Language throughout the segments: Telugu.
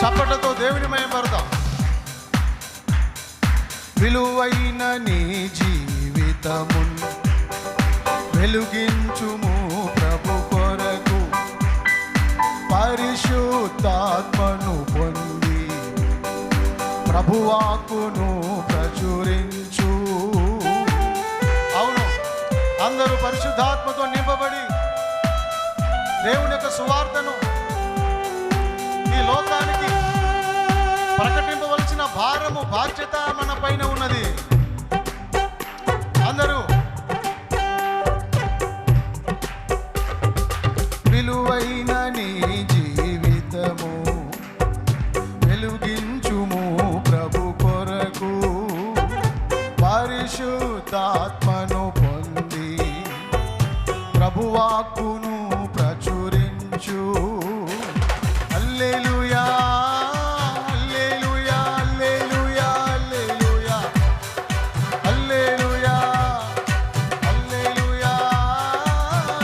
చప్పట్లతో దేవుని మహిమపడదాం. విలువైన నీ జీవితమున్ వెలుగించుము ప్రభు కొరకు, పరిశుద్ధాత్మను పొంది ప్రభువాకును ప్రచురించు. అవును, అందరూ పరిశుద్ధాత్మతో నింపబడి దేవుని యొక్క సువార్తను ఈ లోకానికి ప్రకటింపవలసిన భారము, బాధ్యత మన పైన ఉన్నది. అందరూ విలువైన నీ జీవితము వెలుగించుము ప్రభు కొరకు, పరిశుద్ధాత్మను పొంది ప్రభువాక్కును ప్రచురించు. హల్లెలూయా హల్లెలూయా హల్లెలూయా హల్లెలూయా హల్లెలూయా హల్లెలూయా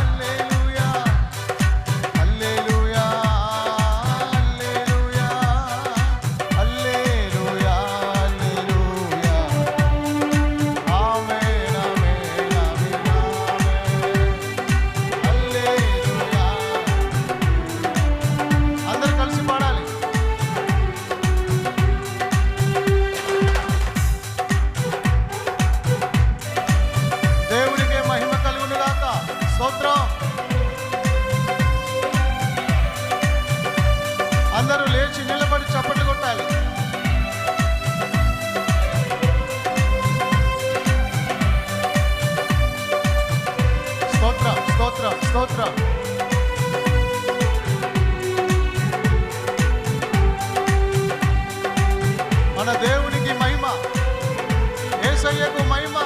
హల్లెలూయా హల్లెలూయా హల్లెలూయా హల్లెలూయా ఆమేన్ ఆమేన్ ఆమేన్ హల్లెలూయా. అందరూ కలిసి పాడాలి. దేవునికే మహిమ కలుగును గాక. స్తోత్రం. అందరూ లేచి నిలబడి చప్పట్లు కొట్టాలి. స్తోత్రం స్తోత్రం స్తోత్రం. మన దేవునికి మహిమ, యేసయ్యకు మహిమ,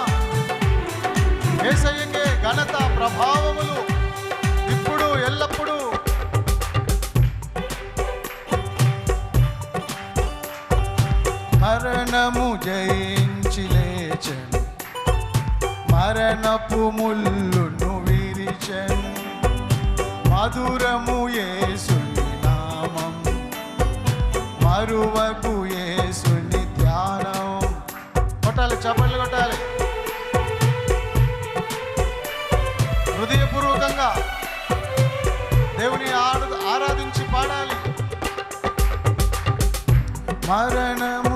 యేసయ్యకే ఘనత ప్రభావములు ఇప్పుడు ఎల్లప్పుడూ. మరణము జయించి లేచెను, మరణపు ముల్లును విరిచెను, మధురము యేసుని నామం, మరువకు యేసుని ధ్యానం. కొట్టాలి, చప్పట్లు కొట్టాలి. హృదయపూర్వకంగా దేవుని ఆరాధించి పాడాలి. మరణము